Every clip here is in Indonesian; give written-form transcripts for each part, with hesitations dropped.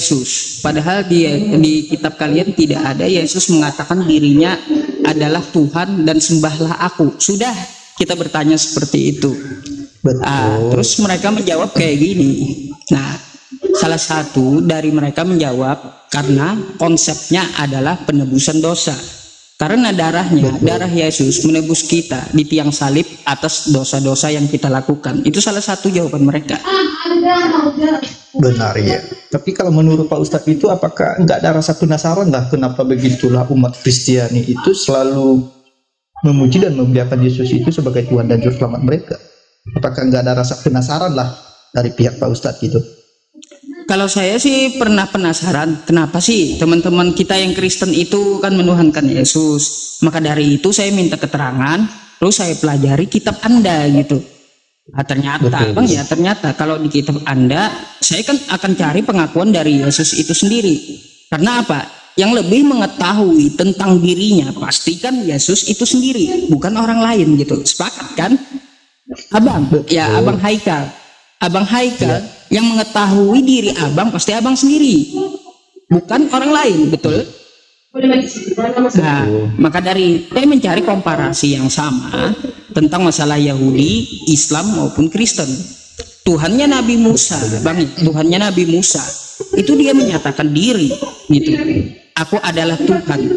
Yesus. Padahal di kitab kalian tidak ada Yesus mengatakan dirinya adalah Tuhan dan sembahlah aku. Sudah kita bertanya seperti itu. Terus mereka menjawab kayak gini. Nah, salah satu dari mereka menjawab karena konsepnya adalah penebusan dosa. Karena darah Yesus menebus kita di tiang salib atas dosa-dosa yang kita lakukan. Itu salah satu jawaban mereka. Benar ya. Tapi kalau menurut Pak Ustadz itu apakah nggak ada rasa penasaran lah kenapa begitulah umat Kristiani itu selalu memuji dan memuliakan Yesus itu sebagai Tuhan dan Juru Selamat mereka? Apakah nggak ada rasa penasaran lah dari pihak Pak Ustadz gitu? Kalau saya sih pernah penasaran, kenapa sih teman-teman kita yang Kristen itu kan menuhankan Yesus. Maka dari itu saya minta keterangan, terus saya pelajari kitab Anda gitu. Nah, ternyata Bang ya, ternyata kalau di kitab Anda saya kan akan cari pengakuan dari Yesus itu sendiri. Karena apa? Yang lebih mengetahui tentang dirinya pastikan Yesus itu sendiri, bukan orang lain gitu. Sepakat kan? Abang, ya Abang Haikal. Abang Haikal yang mengetahui diri abang pasti abang sendiri, bukan orang lain, betul? Nah, maka dari saya mencari komparasi yang sama tentang masalah Yahudi, Islam maupun Kristen. Tuhannya Nabi Musa, Bang, Tuhannya Nabi Musa itu dia menyatakan diri gitu. Aku adalah Tuhan,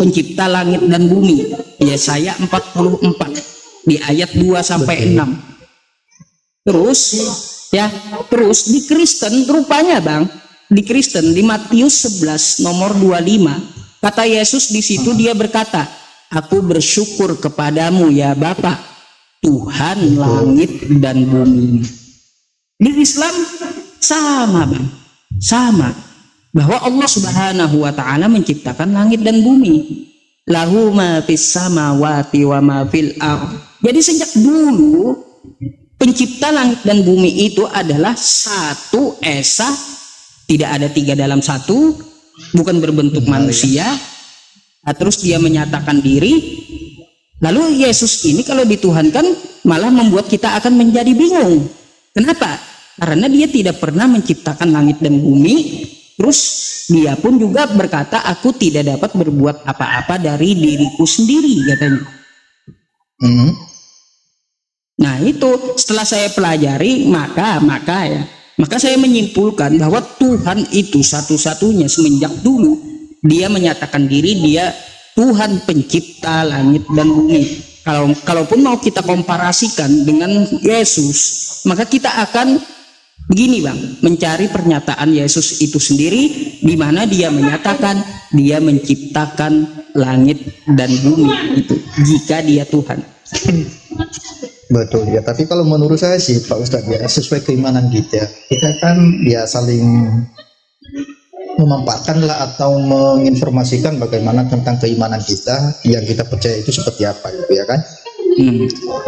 pencipta langit dan bumi. Yesaya 44 di ayat 2 sampai 6. Terus di Kristen rupanya Bang, di Kristen di Matius 11 nomor 25 kata Yesus di situ dia berkata, aku bersyukur kepadamu ya Bapa, Tuhan langit dan bumi. Di Islam sama Bang, sama bahwa Allah Subhanahu wa taala menciptakan langit dan bumi. Lahu ma fis samawati wa ma fil ardh. Jadi sejak dulu pencipta langit dan bumi itu adalah satu esa, tidak ada tiga dalam satu, bukan berbentuk manusia. Nah, terus dia menyatakan diri. Lalu Yesus ini kalau dituhankan malah membuat kita akan menjadi bingung. Kenapa? Karena dia tidak pernah menciptakan langit dan bumi. Terus dia pun juga berkata, aku tidak dapat berbuat apa-apa dari diriku sendiri, katanya. Nah itu setelah saya pelajari maka saya menyimpulkan bahwa Tuhan itu satu-satunya semenjak dulu dia menyatakan diri dia Tuhan pencipta langit dan bumi. Kalaupun mau kita komparasikan dengan Yesus, maka kita akan begini Bang, mencari pernyataan Yesus itu sendiri di mana dia menyatakan dia menciptakan langit dan bumi itu jika dia Tuhan. Betul ya, tapi kalau menurut saya sih Pak Ustadz ya, sesuai keimanan kita kan ya saling memanfaatkan lah atau menginformasikan bagaimana tentang keimanan kita yang kita percaya itu seperti apa gitu ya kan.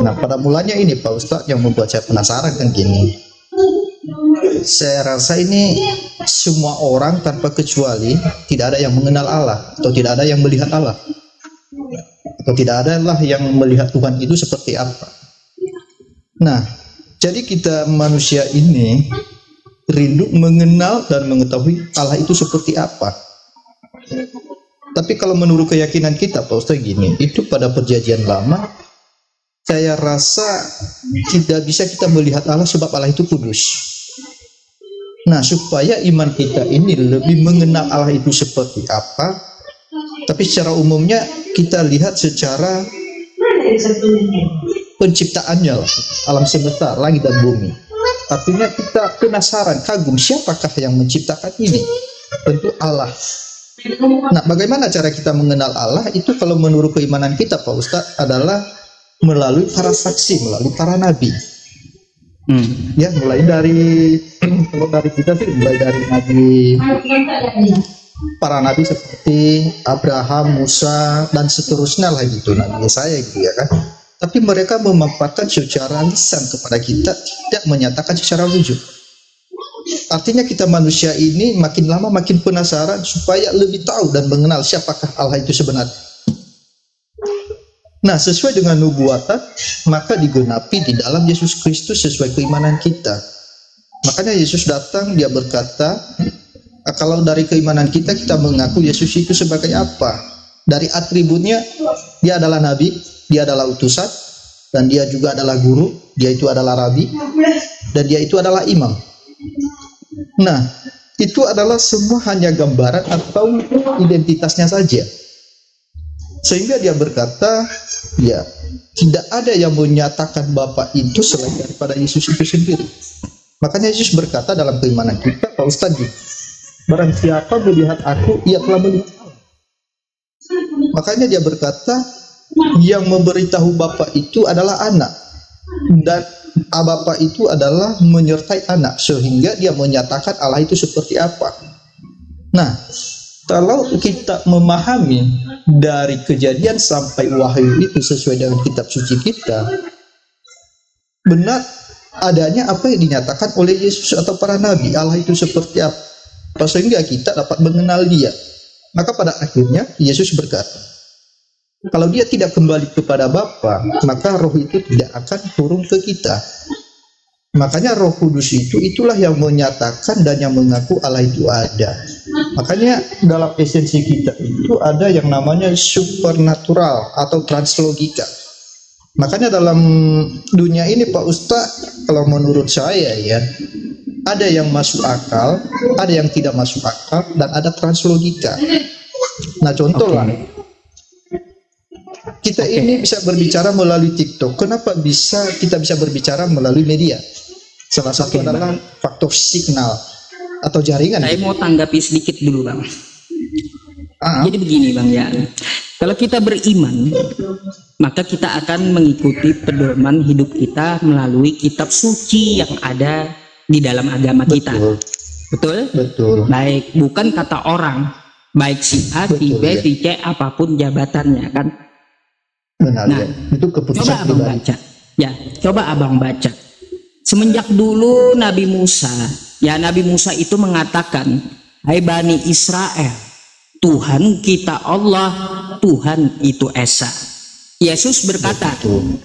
Nah pada mulanya ini Pak Ustadz yang membuat saya penasaran kan gini, saya rasa ini semua orang tanpa kecuali tidak ada yang mengenal Allah atau tidak ada yang melihat Allah atau tidak ada lah yang melihat Tuhan itu seperti apa. Nah, jadi kita manusia ini rindu mengenal dan mengetahui Allah itu seperti apa. Tapi kalau menurut keyakinan kita, Pak Ustaz gini, itu pada perjanjian lama, saya rasa tidak bisa kita melihat Allah sebab Allah itu kudus. Nah, supaya iman kita ini lebih mengenal Allah itu seperti apa, tapi secara umumnya kita lihat secara penciptaannya lah, alam semesta, langit dan bumi. Artinya kita penasaran, kagum siapakah yang menciptakan ini? Tentu Allah. Nah, bagaimana cara kita mengenal Allah? Itu kalau menurut keimanan kita Pak Ustadz adalah melalui para saksi, melalui para nabi. Ya, mulai dari kalau dari kita sih mulai dari nabi, para nabi seperti Abraham, Musa dan seterusnya lah gitu, nabi saya gitu ya kan. Tapi mereka memanfaatkan secara lisan kepada kita, tidak menyatakan secara wujud. Artinya kita manusia ini makin lama makin penasaran supaya lebih tahu dan mengenal siapakah Allah itu sebenarnya. Nah, sesuai dengan nubuatan, maka digenapi di dalam Yesus Kristus sesuai keimanan kita. Makanya Yesus datang, dia berkata, Nah, kalau dari keimanan kita, kita mengaku Yesus itu sebagai apa? Dari atributnya, dia adalah nabi, dia adalah utusan, dan dia juga adalah guru, dia itu adalah rabi, dan dia itu adalah imam. Nah, itu adalah semua hanya gambaran atau identitasnya saja. Sehingga dia berkata, ya, tidak ada yang menyatakan Bapa itu selain daripada Yesus itu sendiri. Makanya Yesus berkata dalam keimanan kita, Pak Ustadz, barang siapa melihat aku, ia telah melihat Allah. Makanya dia berkata, yang memberitahu Bapa itu adalah anak, dan Bapa itu adalah menyertai anak, sehingga dia menyatakan Allah itu seperti apa. Nah, kalau kita memahami dari kejadian sampai wahyu itu sesuai dengan kitab suci kita, benar adanya apa yang dinyatakan oleh Yesus atau para nabi, Allah itu seperti apa, sehingga kita dapat mengenal dia. Maka pada akhirnya Yesus berkata, kalau dia tidak kembali kepada Bapa, maka roh itu tidak akan turun ke kita. Makanya Roh Kudus itulah yang menyatakan dan yang mengaku Allah itu ada. Makanya dalam esensi kita itu ada yang namanya supernatural atau translogika. Makanya dalam dunia ini Pak Ustadz, kalau menurut saya ya, ada yang masuk akal, ada yang tidak masuk akal, dan ada translogika. Nah contoh lah, kita ini bisa berbicara melalui TikTok. Kenapa kita bisa berbicara melalui media? Salah satu adalah faktor signal atau jaringan. Saya mau tanggapi sedikit dulu Bang. Jadi begini Bang ya, kalau kita beriman, maka kita akan mengikuti pedoman hidup kita melalui kitab suci yang ada di dalam agama kita. Betul? Betul. Baik, bukan kata orang, baik si A, si B, si C, apapun jabatannya kan. Benar, nah, ya. Itu keputusan coba abang baca. Ya, coba abang baca. Semenjak dulu Nabi Musa, ya Nabi Musa itu mengatakan, hai Bani Israel, Tuhan kita Allah, Tuhan itu Esa. Yesus berkata,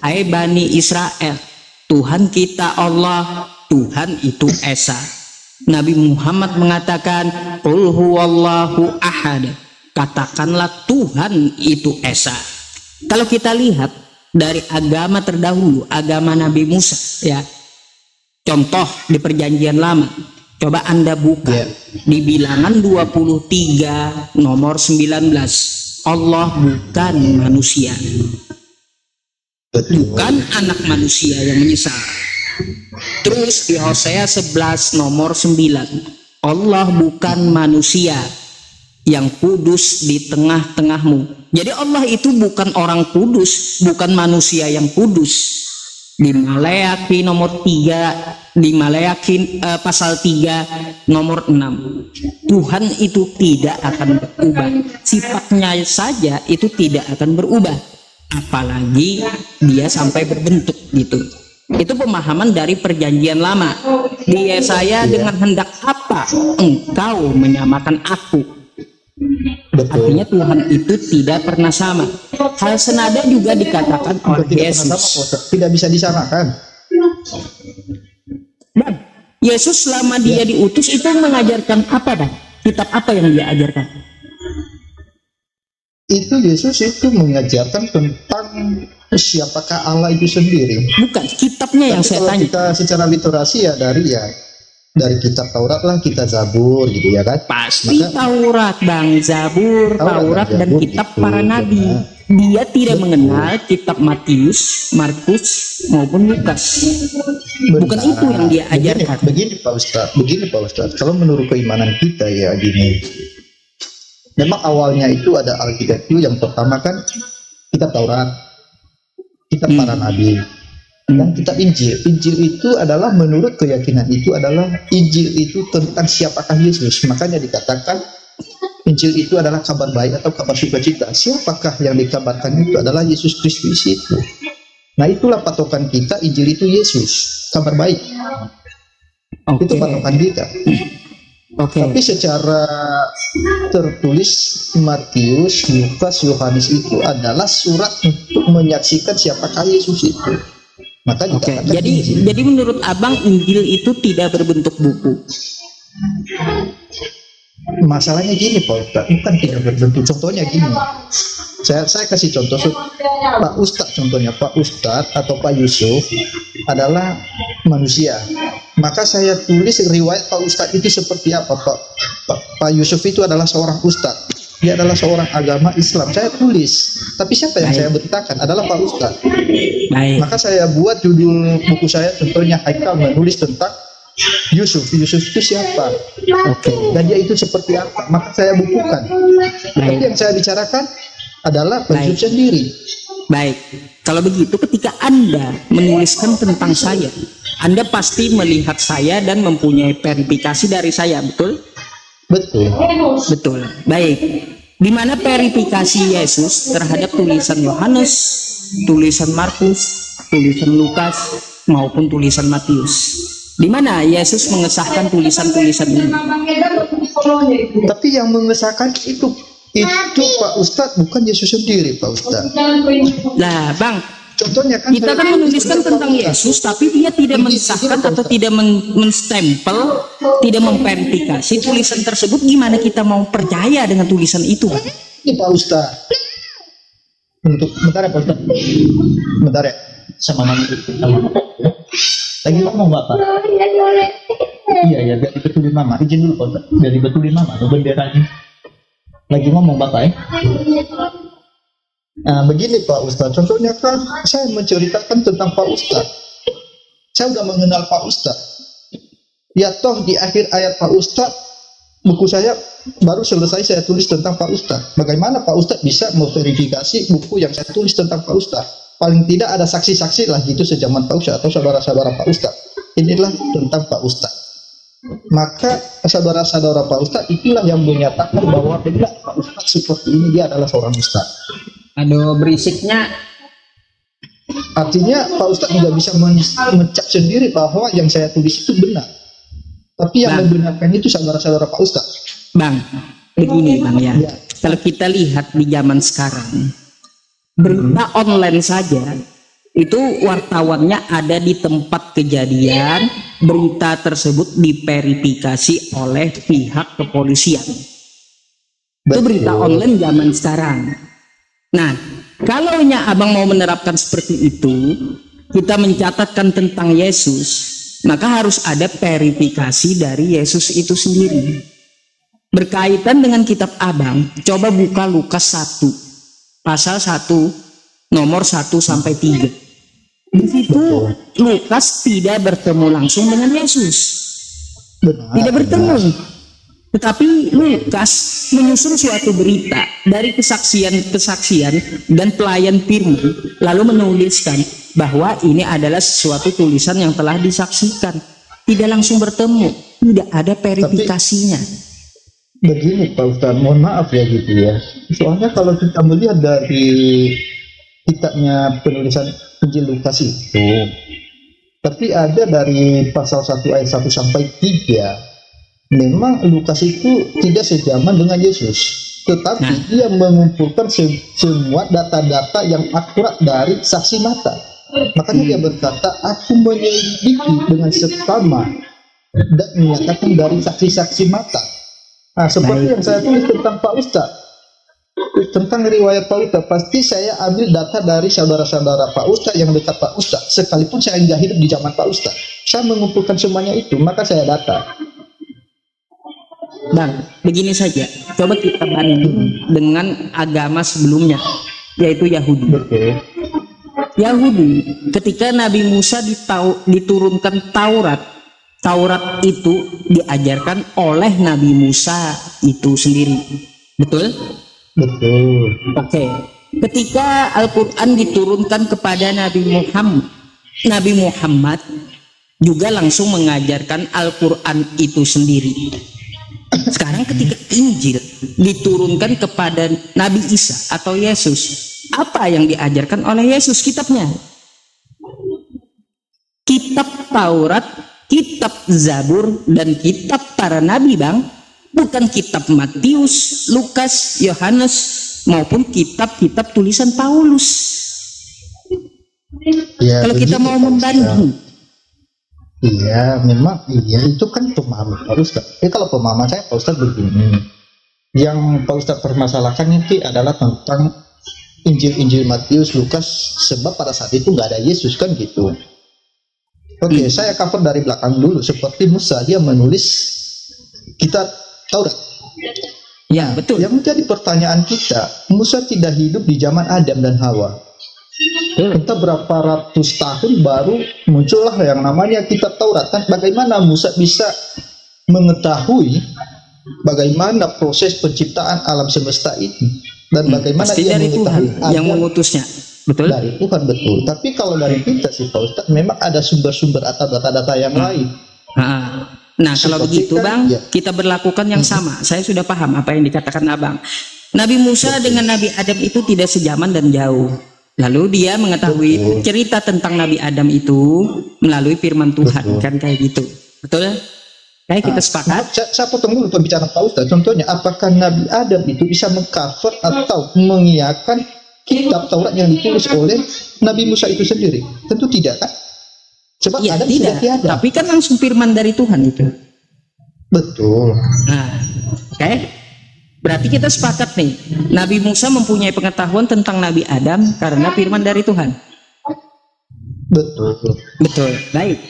hai Bani Israel, Tuhan kita Allah, Tuhan itu Esa. Nabi Muhammad mengatakan, Qul huwallahu ahad, katakanlah Tuhan itu Esa. Kalau kita lihat dari agama terdahulu, agama Nabi Musa ya, contoh di perjanjian lama, coba Anda buka di bilangan 23 nomor 19, Allah bukan manusia, bukan anak manusia yang menyesal. Terus di Hosea 11 nomor 9, Allah bukan manusia yang kudus di tengah-tengahmu. Jadi Allah itu bukan orang kudus, bukan manusia yang kudus. Di Maleakhi nomor 3, di Maleakhi pasal 3 nomor 6, Tuhan itu tidak akan berubah. Sifatnya saja itu tidak akan berubah, apalagi dia sampai berbentuk gitu. Itu pemahaman dari perjanjian lama. Di Yesaya, dengan hendak apa engkau menyamakan aku? Artinya Tuhan itu tidak pernah sama. Hal senada juga dikatakan oleh Yesus. Tidak bisa disamakan. Dan Yesus selama dia diutus itu mengajarkan apa dan kitab apa yang dia ajarkan? Itu Yesus itu mengajarkan tentang siapakah Allah itu sendiri. Bukan kitabnya yang saya tanya. Kita secara literasi ya dari kitab Taurat lah, kita Zabur gitu ya kan. Pasti Taurat Bang, Zabur, Taurat dan kitab gitu, para nabi. Dia tidak mengenal kitab Matius, Markus maupun Lukas. Bukan itu yang dia ajarkan. Begini Pak Ustadz, kalau menurut keimanan kita ya gini, memang awalnya itu ada Alkitab itu yang pertama kan kitab Taurat, kitab para nabi, dan kitab Injil. Injil itu adalah menurut keyakinan itu adalah Injil itu tentang siapakah Yesus. Makanya dikatakan Injil itu adalah kabar baik atau kabar sukacita. Siapakah yang dikabarkan itu adalah Yesus Kristus itu. Nah itulah patokan kita, Injil itu Yesus, kabar baik. Itu patokan kita. Tapi secara tertulis Matius, Lukas, Yohanes itu adalah surat untuk menyaksikan siapakah Yesus itu. Maka jadi menurut abang Injil itu tidak berbentuk buku. masalahnya gini Pak Ustadz, bukan tidak berbentuk. Contohnya gini, saya kasih contoh. Pak Ustadz contohnya, Pak Ustadz atau Pak Yusuf adalah manusia, maka saya tulis riwayat Pak Ustadz itu seperti apa. Pak Yusuf itu adalah seorang Ustadz, dia adalah seorang agama Islam, saya tulis. Tapi siapa yang saya beritakan adalah Pak Ustadz. Maka saya buat judul buku saya contohnya, Haikal menulis tentang Yusuf. Yusuf itu siapa? Dan dia itu seperti apa? Maka saya bukukan. Tapi yang saya bicarakan adalah Pak Yusuf sendiri. Baik, kalau begitu ketika Anda menuliskan tentang saya, Anda pasti melihat saya dan mempunyai verifikasi dari saya, betul? Betul. Betul. Baik. Di mana verifikasi Yesus terhadap tulisan Yohanes, tulisan Markus, tulisan Lukas maupun tulisan Matius? Di mana Yesus mengesahkan tulisan-tulisan ini? Tapi yang mengesahkan itu Pak Ustadz, bukan Yesus sendiri Pak Ustadz. Lah Bang, contohnya kan kita kan menuliskan tentang Yesus, tapi dia tidak mensahkan atau tidak menstempel, tidak memverifikasi tulisan tersebut. Gimana kita mau percaya dengan tulisan itu? Ini Pak Ustadz. Bentar ya Pak Ustadz. Bentar ya. Sama mama lagi ngomong Bapak. Iya biar dibetulin Mama. Izin dulu Pak Ustadz. Biar dibetulin Mama tuh benderanya. Lagi ngomong Bapak ya. Nah begini Pak Ustadz, contohnya kan saya menceritakan tentang Pak Ustadz. Saya sudah mengenal Pak Ustadz. Ya toh di akhir ayat Pak Ustadz, buku saya baru selesai saya tulis tentang Pak Ustadz. Bagaimana Pak Ustadz bisa memverifikasi buku yang saya tulis tentang Pak Ustadz? Paling tidak ada saksi-saksi lah gitu sejaman Pak Ustadz atau saudara-saudara Pak Ustadz. Inilah tentang Pak Ustadz. Maka saudara-saudara Pak Ustadz itulah yang menyatakan bahwa benar Pak Ustadz seperti ini, dia adalah seorang Ustadz. Aduh berisiknya. Artinya Pak Ustadz juga bisa mencap sendiri bahwa yang saya tulis itu benar. Tapi yang membenarkan itu saudara-saudara Pak Ustadz. Bang, begini Bang ya. Kalau kita lihat di zaman sekarang, berita online saja itu wartawannya ada di tempat kejadian, berita tersebut diverifikasi oleh pihak kepolisian. Itu berita online zaman sekarang. Nah, kalau Abang mau menerapkan seperti itu, kita mencatatkan tentang Yesus, maka harus ada verifikasi dari Yesus itu sendiri. Berkaitan dengan kitab Abang, coba buka Lukas 1 pasal 1 nomor 1 sampai 3. Di situ Lukas tidak bertemu langsung dengan Yesus. Tidak bertemu. Tetapi Lukas menyusun suatu berita dari kesaksian-kesaksian dan pelayan firman, lalu menuliskan bahwa ini adalah sesuatu tulisan yang telah disaksikan. Tidak langsung bertemu, tidak ada verifikasinya. Begini Pak Ustadz, mohon maaf ya gitu ya. Soalnya kalau kita melihat dari kitabnya penulisan Injil Lukas itu, tapi ada dari pasal 1 ayat 1 sampai 3, memang Lukas itu tidak sejaman dengan Yesus, tetapi dia mengumpulkan semua data-data yang akurat dari saksi mata. Makanya dia berkata, aku menyelidiki dengan seksama dan menyatakan dari saksi-saksi mata. Nah, seperti yang saya tulis tentang Pak Ustadz, tentang riwayat Pak Ustadz, pasti saya ambil data dari saudara-saudara Pak Ustadz yang dekat Pak Ustadz. Sekalipun saya nggak hidup di zaman Pak Ustadz, saya mengumpulkan semuanya itu, maka saya data. Bang, begini saja, coba kita banding dengan agama sebelumnya, yaitu Yahudi. Yahudi, ketika Nabi Musa diturunkan Taurat itu diajarkan oleh Nabi Musa itu sendiri, betul? Betul. Oke. Ketika Al-Quran diturunkan kepada Nabi Muhammad juga langsung mengajarkan Al-Quran itu sendiri. Sekarang ketika Injil diturunkan kepada Nabi Isa atau Yesus, apa yang diajarkan oleh Yesus kitabnya? Kitab Taurat, kitab Zabur, dan kitab para nabi, Bang. Bukan kitab Matius, Lukas, Yohanes, maupun kitab-kitab tulisan Paulus. Ya, kalau kita mau membanding, Iya, memang iya itu kan pemahaman Pak Ustadz. Kalau pemahaman saya Pak Ustadz begini, yang Pak Ustadz permasalahkan itu adalah tentang Injil Matius, Lukas, sebab pada saat itu nggak ada Yesus kan gitu. Oke, saya cover dari belakang dulu. Seperti Musa, dia menulis kitab Taurat. Ya, betul. Yang menjadi pertanyaan kita, Musa tidak hidup di zaman Adam dan Hawa. Entah berapa ratus tahun baru muncullah yang namanya kitab Taurat. Kan bagaimana Musa bisa mengetahui bagaimana proses penciptaan alam semesta itu, dan bagaimana pasti dia dari Tuhan yang Adam mengutusnya. Betul? Dari Tuhan, betul. Tapi kalau dari kita sih Pak Ustadz, memang ada sumber-sumber atau data-data yang lain. Nah, kalau begitu kan, Bang, ya. kita berlakukan yang sama. Saya sudah paham apa yang dikatakan Abang. Nabi Musa dengan Nabi Adam itu tidak sejaman dan jauh. Lalu dia mengetahui cerita tentang Nabi Adam itu melalui firman Tuhan. Kan kayak gitu. Betul? Kayak kita sepakat. Saya potong dulu pembicaraan Pak Ustadz. Contohnya, apakah Nabi Adam itu bisa mengcover atau mengiyakan kitab Taurat yang ditulis oleh Nabi Musa itu sendiri? Tentu tidak kan? Sebab Ya, Adam tidak. sudah tiada. Tapi kan langsung firman dari Tuhan itu. Betul. Nah, oke. Berarti kita sepakat nih, Nabi Musa mempunyai pengetahuan tentang Nabi Adam karena firman dari Tuhan. Betul. Betul. Baik.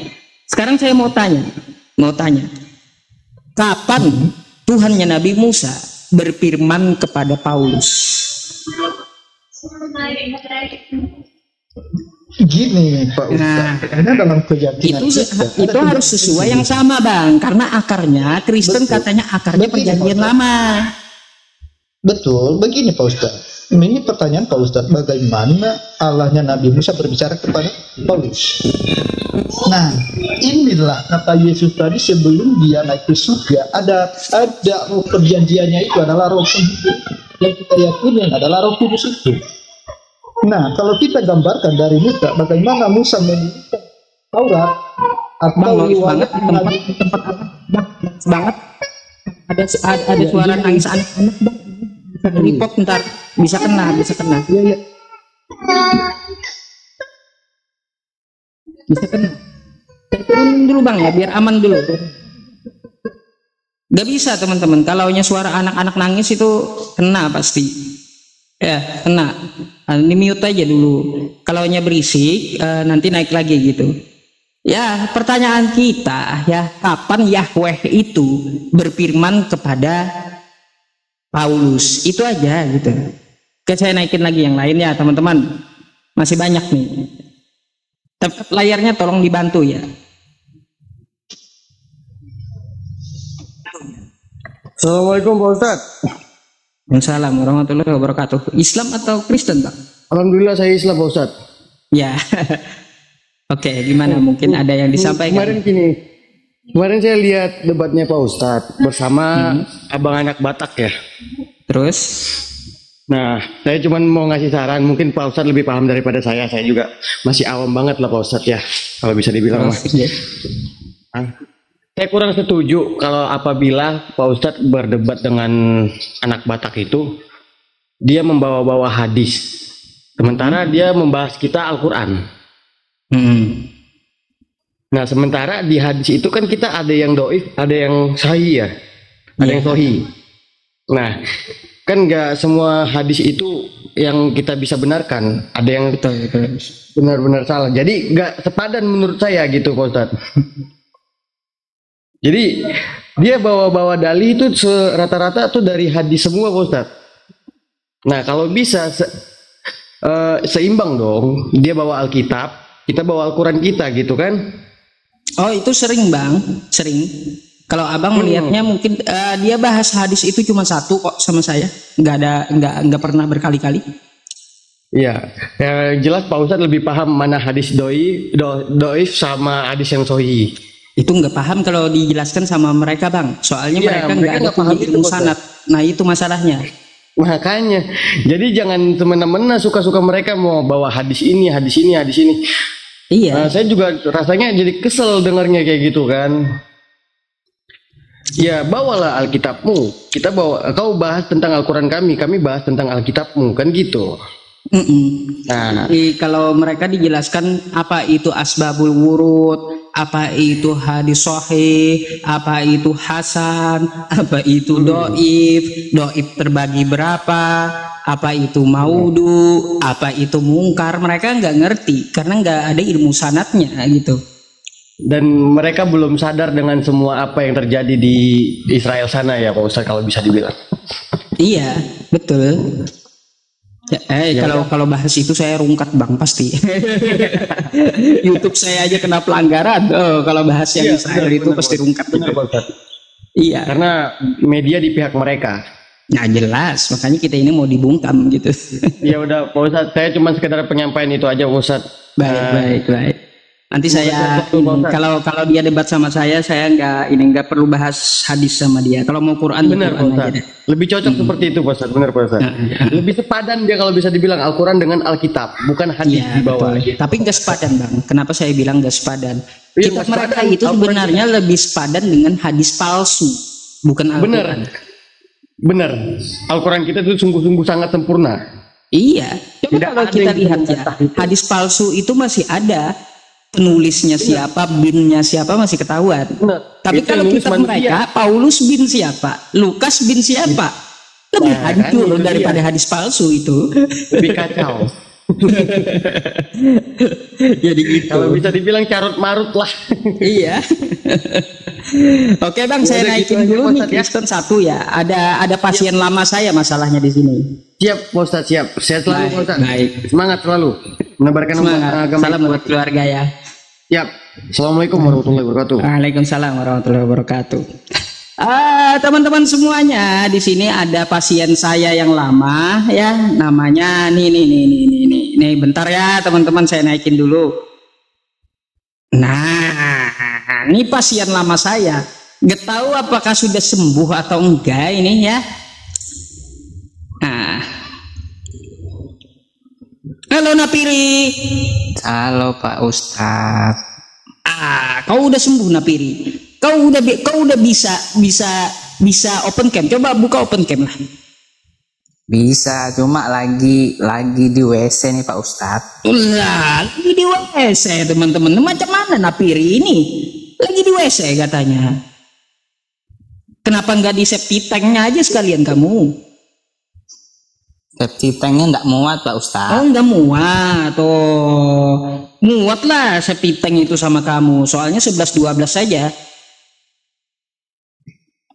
Sekarang saya mau tanya. Kapan Tuhannya Nabi Musa berfirman kepada Paulus? Gini Pak Ustadz, karena dalam keyakinan itu harus sesuai yang sama Bang, karena akarnya Kristen katanya akarnya perjanjian lama. Betul, begini Pak Ustadz. Ini pertanyaan Pak Ustadz, bagaimana Allahnya Nabi Musa berbicara kepada Paulus? Nah, inilah kata Yesus tadi sebelum dia naik ke surga, ada roh perjanjiannya itu adalah roh penghidup yang kita yakini adalah roh kudus itu. Nah, kalau kita gambarkan dari Musa, bagaimana Musa menuliskan Taurat atau riwayat tempat banget ada suara nangis anak-anak Bang. Bisa report ntar, bisa kena. Iya. Bisa kena. Turunin dulu Bang ya, biar aman dulu. Gak bisa teman-teman, kalau suara anak-anak nangis itu kena pasti. Ya, kena. Ini mute aja dulu. Kalau berisik, nanti naik lagi gitu. Ya, pertanyaan kita ya, kapan Yahweh itu berfirman kepada Paulus? Itu aja gitu. Oke, saya naikin lagi yang lain ya, teman-teman. Masih banyak nih. Layarnya tolong dibantu ya. Assalamualaikum Pak Ustadz. Waalaikumsalam warahmatullahi wabarakatuh. Islam atau Kristen Pak? Alhamdulillah saya Islam Pak Ustadz. Ya. Oke, gimana? Mungkin ada yang disampaikan. Kemarin saya lihat debatnya Pak Ustadz bersama abang anak Batak ya. Terus? Nah, saya cuma mau ngasih saran, mungkin Pak Ustadz lebih paham daripada saya juga masih awam banget lah Pak Ustadz ya, kalau bisa dibilang. Saya kurang setuju kalau apabila Pak Ustadz berdebat dengan anak Batak itu, dia membawa-bawa hadis, sementara dia membahas kita Al-Quran. Nah, sementara di hadis itu kan kita ada yang doif, ada yang sahih ya, ada yang sahih. Nah, kan nggak semua hadis itu yang kita bisa benarkan, ada yang benar-benar salah. Jadi nggak sepadan menurut saya gitu Pak Ustadz. Jadi dia bawa-bawa dalih itu rata-rata tuh dari hadis semua Pak Ustadz. Nah, kalau bisa seimbang dong. Dia bawa Alkitab, kita bawa Al-Quran kita gitu kan. Oh, itu sering Bang, sering. Kalau Abang melihatnya mungkin dia bahas hadis itu cuma satu kok sama saya. Nggak pernah berkali-kali. Iya, jelas Pak Ustadz lebih paham mana hadis doif sama hadis yang sahih. Itu nggak paham kalau dijelaskan sama mereka Bang. Soalnya mereka nggak paham ilmu sanad. Nah, itu masalahnya. Makanya, jadi jangan semena-mena suka-suka mereka mau bawa hadis ini. Iya. Nah, saya juga rasanya jadi kesel dengarnya kayak gitu kan. Ya, bawalah Alkitabmu. Kau bahas tentang Al-Quran kami bahas tentang Alkitabmu, kan gitu. Nah, kalau mereka dijelaskan apa itu asbabul wurud, apa itu hadis sahih, apa itu hasan, apa itu doif terbagi berapa, apa itu maudu, apa itu mungkar. Mereka nggak ngerti karena nggak ada ilmu sanadnya gitu. Dan mereka belum sadar dengan semua apa yang terjadi di Israel sana ya Pak Ustadz, kalau bisa dibilang. Iya, betul. Kalau bahas itu saya rungkat Bang pasti. YouTube saya aja kena pelanggaran. Kalau bahas yang Israel itu pasti rungkat. Benar Pak Ustadz. Iya. Karena media di pihak mereka. Nah jelas, makanya kita ini mau dibungkam gitu. Ya udah Pak Ustadz, saya cuma sekedar penyampaian itu aja Pak Ustadz. Baik. Nanti saya kalau dia debat sama saya nggak perlu bahas hadis sama dia. Kalau mau Quran, benar Pak Ustadz. Lebih cocok seperti itu Pak Ustadz, benar Pak Ustadz. Lebih sepadan dia kalau bisa dibilang Al-Quran dengan Alkitab, bukan hadis di bawah. Tapi nggak sepadan Bang. Kenapa saya bilang nggak sepadan? Kitab mereka itu sebenarnya lebih sepadan dengan hadis palsu, bukan Al-Quran. Benar. Al-Quran kita itu sungguh-sungguh sangat sempurna. Iya. Coba kalau kita lihat ya, hadis palsu itu masih ada. Penulisnya siapa, binnya siapa masih ketahuan. Tapi kalau kitab mereka, Paulus bin siapa, Lukas bin siapa, lebih hancur daripada hadis palsu itu. Lebih kacau. Jadi gitu. Kalau bisa dibilang carut marut lah. Iya. Oke Bang, saya naikin dulu nih Kristen 1 ya. Ada pasien lama saya masalahnya di sini. Siap Pak Ustadz, siap. Sehat selalu Pak Ustadz. Baik. Semangat selalu menebarkan agama. Salam buat keluarga ya. Siap. Assalamualaikum warahmatullahi wabarakatuh. Waalaikumsalam warahmatullahi wabarakatuh. Teman-teman semuanya, di sini ada pasien saya yang lama ya, namanya nih, bentar ya teman-teman, saya naikin dulu. Nah, ini pasien lama saya. Nggak tahu apakah sudah sembuh atau enggak ini ya. Nah, halo Napiri. Halo Pak Ustadz. Kau udah sembuh Napiri. Kau udah bisa open cam. Coba buka open cam lah. Bisa, cuma lagi di WC nih Pak Ustadz. Lagi di WC teman-teman. Macam mana Napiri ini? Lagi di WC katanya. Kenapa nggak di septic tanknya aja sekalian kamu? Septic tanknya nggak muat Pak Ustadz. Oh nggak muat. Muat lah septic tank itu sama kamu. Soalnya 11-12 saja.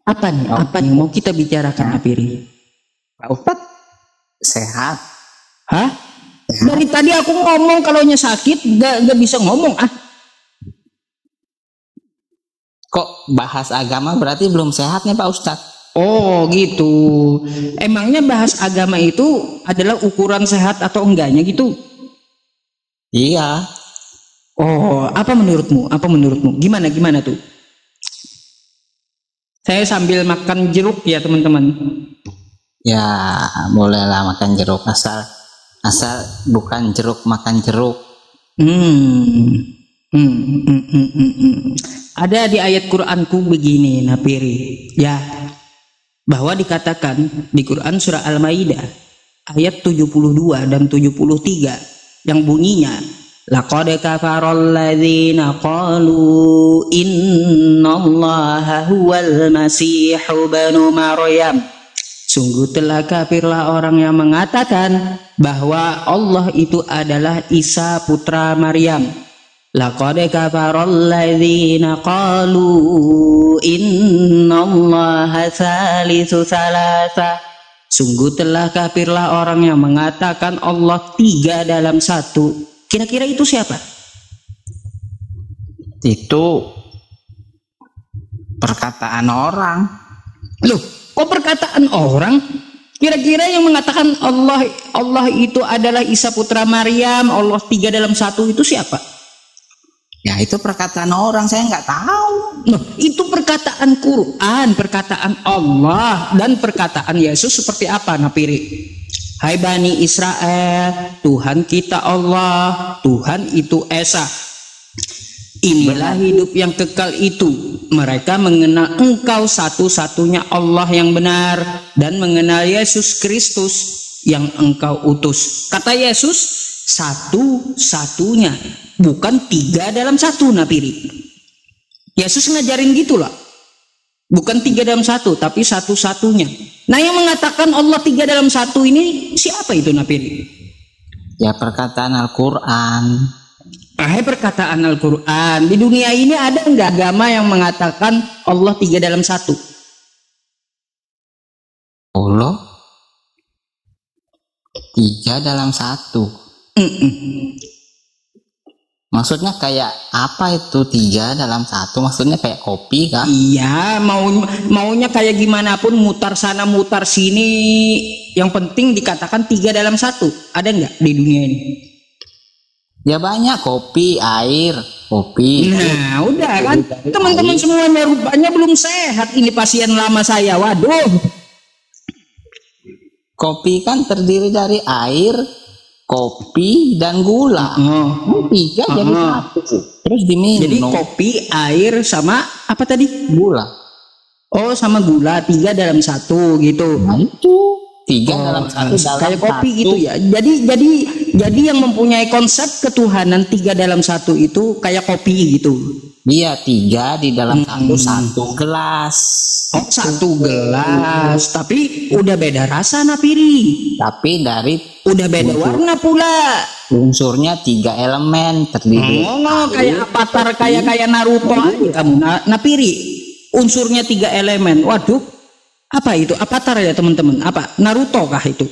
Apa nih? Apa nih mau kita bicarakan Napiri? Pak Ustadz sehat. Hah? Dari tadi aku ngomong kalaunya sakit gak bisa ngomong Kok bahas agama berarti belum sehat nih Pak Ustadz? Oh gitu. Emangnya bahas agama itu adalah ukuran sehat atau enggaknya gitu? Iya. Oh, apa menurutmu? Gimana tuh? Saya sambil makan jeruk ya teman-teman. Ya bolehlah makan jeruk, asal bukan jeruk makan jeruk. Ada di ayat Quranku begini Napiri ya, bahwa dikatakan di Quran surah Al-Maidah ayat 72 dan 73 yang bunyinya laqad kafaral ladzina qalu innallaha huwal masihu ibnu maryam. Sungguh telah kafirlah orang yang mengatakan bahwa Allah itu adalah Isa putra Maryam. Laqad kafaral ladzina qalu innallaha tsalitsu tsalatsa. Sungguh telah kafirlah orang yang mengatakan Allah 3 dalam 1. Kira-kira itu siapa? Itu perkataan orang. Loh, kok perkataan orang? Kira-kira yang mengatakan Allah itu adalah Isa putra Maryam, Allah 3 dalam 1 itu siapa? Ya itu perkataan orang, saya nggak tahu. Loh, itu perkataan Quran, perkataan Allah, dan perkataan Yesus seperti apa Napiri? Hai Bani Israel, Tuhan kita Allah, Tuhan itu Esa. Inilah hidup yang kekal itu. Mereka mengenal Engkau satu-satunya Allah yang benar dan mengenal Yesus Kristus yang Engkau utus. Kata Yesus, satu-satunya, bukan 3 dalam 1 Napiri. Yesus ngajarin gitulah. Bukan 3 dalam 1, tapi satu-satunya. Nah, yang mengatakan Allah 3 dalam 1 ini siapa itu Napiri? Ya perkataan Al-Quran. Perkataan Al-Quran. Di dunia ini ada nggak agama yang mengatakan Allah 3 dalam 1? Allah 3 dalam 1. Maksudnya kayak apa itu 3 dalam 1? Maksudnya kayak kopi kah? Iya, maunya kayak gimana pun, mutar sana mutar sini, yang penting dikatakan 3 dalam 1. Ada nggak di dunia ini? Ya banyak, kopi, air, kopi. Nah udah kan, teman-teman semuanya rupanya belum sehat. Ini pasien lama saya, waduh. Kopi kan terdiri dari air, kopi, dan gula. 3 jadi 1. Terus diminum. Jadi kopi, air, sama apa tadi? Gula. Oh, sama gula 3 dalam 1 gitu. Nah itu 3 dalam 1 dalam kayak kopi 1. gitu ya. Jadi yang mempunyai konsep ketuhanan 3 dalam 1 itu kayak kopi gitu. Iya, 3 di dalam 1 gelas. Oh, 1 gelas, tapi udah beda rasa Napiri. Tapi dari Udah beda warna pula. unsurnya 3 elemen terdiri. Kayak avatar, kayak Naruto aja kamu Napiri. Unsurnya 3 elemen. Waduh, apa itu? Avatar ya teman-teman? Apa? Naruto kah itu?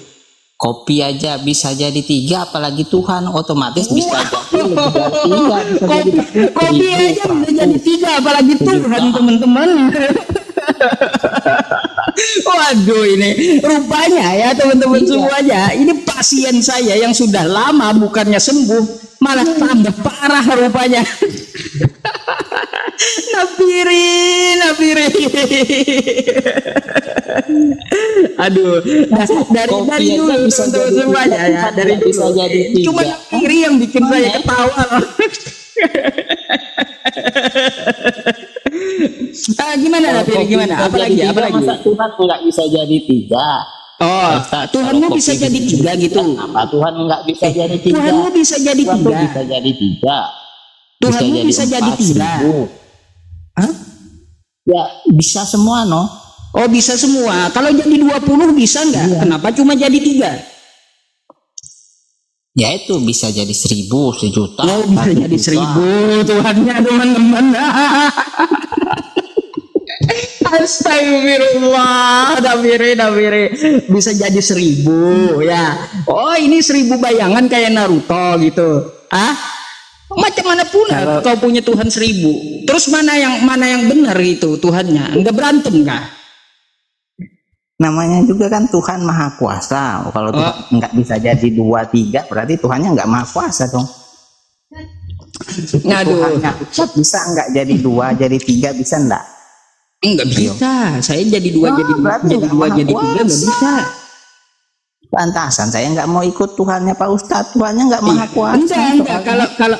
Kopi aja bisa jadi 3, apalagi Tuhan otomatis bisa jadi Kopi aja bisa jadi 3, apalagi Tuhan teman-teman. Waduh, ini rupanya ya teman-teman semuanya, ini pasien saya yang sudah lama bukannya sembuh malah tambah parah rupanya. Napiri. Aduh, dari dulu teman-teman semuanya ya, dari dulu. Cuma Napiri yang bikin saya ketawa loh. Gimana Napiri, gimana? Apalagi? Masa Tuhan nggak bisa jadi 3? Oh, Tuhanmu bisa jadi 3 gitu. Apa Tuhan nggak bisa jadi 3? Tuhanmu bisa jadi 3. Bisa jadi 3. Tuhanmu bisa jadi 3. Hah? Ya bisa semua no. Oh bisa semua. Kalau jadi 20 bisa nggak? Iya. Kenapa cuma jadi 3? Ya itu bisa jadi 1000, 1.000.000. Oh bisa jadi 1000 Tuhannya teman-teman. Astagfirullah, Napiri bisa jadi 1000 ya. Oh ini 1000 bayangan kayak Naruto gitu. Macam mana pula kau punya Tuhan 1000. Terus mana yang benar itu Tuhannya? Enggak berantem kah? Namanya juga kan Tuhan Maha Kuasa. Kalau Tuhan nggak bisa jadi 2, 3, berarti Tuhannya nggak Maha Kuasa dong. Tuhannya bisa nggak jadi 2, jadi 3, bisa enggak? Enggak bisa. Saya jadi 2, jadi 2, jadi 3 enggak bisa. Pantasan saya nggak mau ikut Tuhannya Pak Ustadz. Tuhannya nggak Maha Kuasa. Enggak.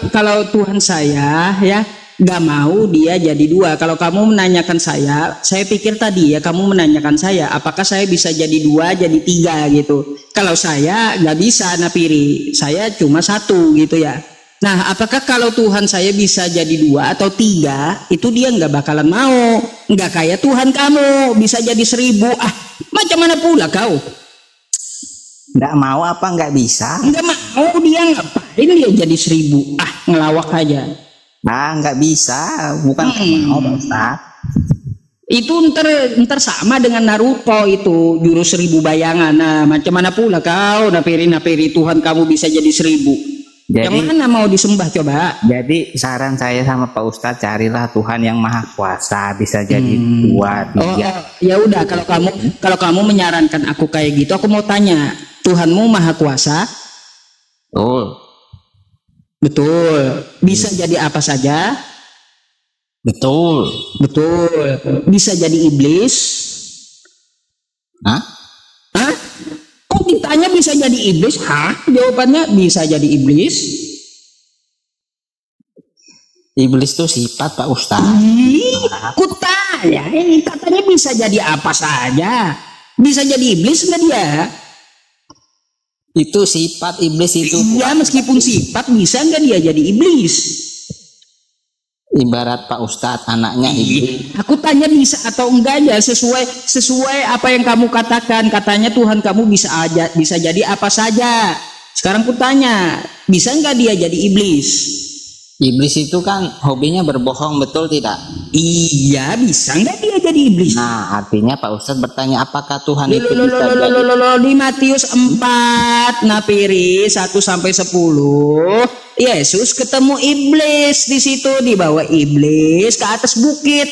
Kalau Tuhan saya ya nggak mau dia jadi 2. Kalau kamu menanyakan saya pikir tadi ya kamu menanyakan saya apakah saya bisa jadi 2, jadi 3 gitu. Kalau saya nggak bisa Napiri, saya cuma 1 gitu ya. Nah apakah kalau Tuhan saya bisa jadi 2 atau 3, itu dia nggak bakalan mau. Nggak kayak Tuhan kamu bisa jadi 1000. Macam mana pula kau? Nggak mau apa nggak bisa? Nggak mau, dia ngapain dia jadi 1000? Ngelawak aja. Nggak bisa, bukan mau Pak Ustadz. Itu ntar sama dengan Naruto itu jurus 1000 bayangan. Nah macam mana pula kau Napiri Tuhan kamu bisa jadi 1000? Yang mana mau disembah coba? Jadi saran saya sama Pak Ustadz, carilah Tuhan yang Maha Kuasa, bisa jadi 2, 3. Ya udah, kalau kamu menyarankan aku kayak gitu, aku mau tanya, Tuhanmu Maha Kuasa? Betul. Bisa jadi apa saja? Betul. Bisa jadi iblis? Hah? Kok ditanya bisa jadi iblis? Jawabannya bisa jadi iblis. Iblis itu sifat Pak Ustadz. Kutanya, ini katanya bisa jadi apa saja. Bisa jadi iblis nggak dia? Itu sifat iblis itu. Iya, meskipun sifat bisa nggak dia jadi iblis? Ibarat Pak Ustadz anaknya iblis. Aku tanya bisa atau enggak aja sesuai apa yang kamu katakan. Katanya Tuhan kamu bisa jadi apa saja. Sekarang aku tanya, bisa enggak dia jadi iblis? Iblis itu kan hobinya berbohong, betul tidak? Iya, bisa enggak dia jadi iblis? Nah, artinya Pak Ustadz bertanya apakah Tuhan itu bisa jadi? Di Matius 4 Napiri 1 sampai 10 Yesus ketemu iblis di situ, dibawa iblis ke atas bukit.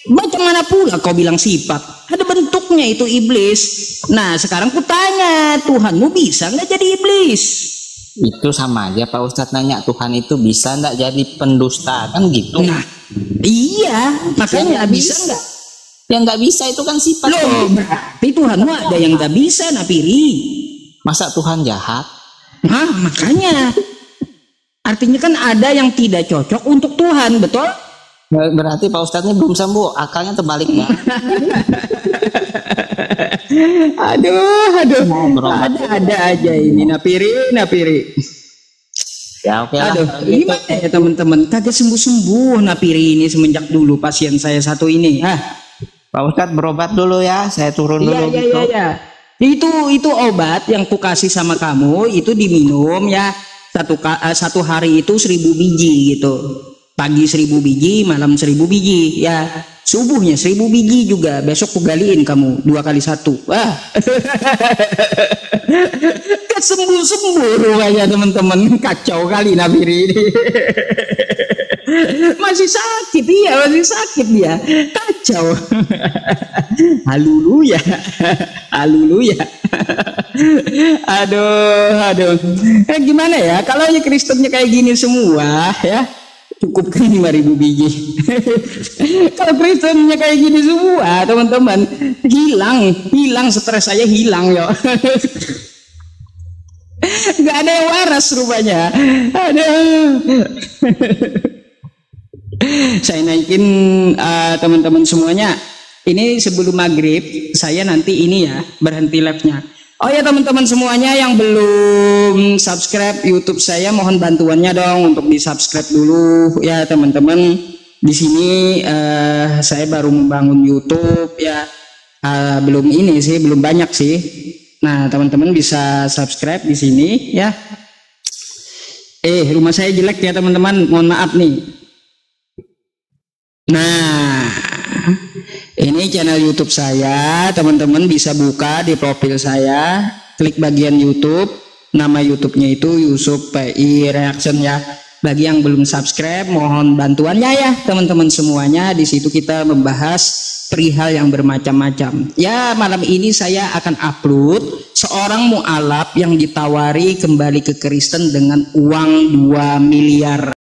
Macam mana pula kau bilang sifat? Ada bentuknya itu iblis. Nah, sekarang ku tanya, Tuhanmu bisa nggak jadi iblis? Itu sama aja Pak Ustadz nanya Tuhan itu bisa nggak jadi pendusta, kan gitu. Nah, iya, makanya bisa nggak? Yang nggak bisa itu kan sifat. Loh, berarti Tuhanmu ada yang nggak bisa, Napiri. Masa Tuhan jahat? Nah, makanya. Artinya kan ada yang tidak cocok untuk Tuhan, betul? Berarti Pak Ustadz ini belum sembuh, akalnya terbalik ya. aduh, ada aja ini Napiri. Ya oke lah. Aduh, gimana ya teman-teman? Kagak sembuh-sembuh Napiri ini semenjak dulu pasien saya satu ini. Pak Ustadz berobat dulu ya, saya turun dulu. Iya. Itu obat yang ku kasih sama kamu itu diminum ya. Satu hari itu 1000 biji gitu. Pagi 1000 biji, malam 1000 biji ya. Subuhnya 1000 biji juga. Besok ku galiin kamu 2 kali 1. Wah. Kesembuh-sembuh rupanya teman-teman. Kacau kali Napiri ini. Masih sakit dia. Kacau. Haleluya. Aduh. Gimana ya kalau Kristennya kayak gini semua ya, cukup kan 5000 biji. Kalau Kristennya kayak gini semua teman-teman, hilang stres saya hilang ya. Gak ada yang waras rupanya. Aduh. Saya naikin teman-teman semuanya. Ini sebelum maghrib saya nanti ini ya berhenti live-nya. Oh ya teman-teman semuanya yang belum subscribe YouTube saya, mohon bantuannya dong untuk di subscribe dulu ya teman-teman. Di sini saya baru membangun YouTube ya, belum banyak sih. Nah teman-teman bisa subscribe di sini ya. Rumah saya jelek ya teman-teman, mohon maaf nih. Nah, ini channel YouTube saya, teman-teman bisa buka di profil saya, klik bagian YouTube, nama YouTube-nya itu Yusuf PI Reaction ya. Bagi yang belum subscribe, mohon bantuannya ya teman-teman semuanya. Di situ kita membahas perihal yang bermacam-macam. Ya, malam ini saya akan upload seorang mu'alaf yang ditawari kembali ke Kristen dengan uang 2 miliar.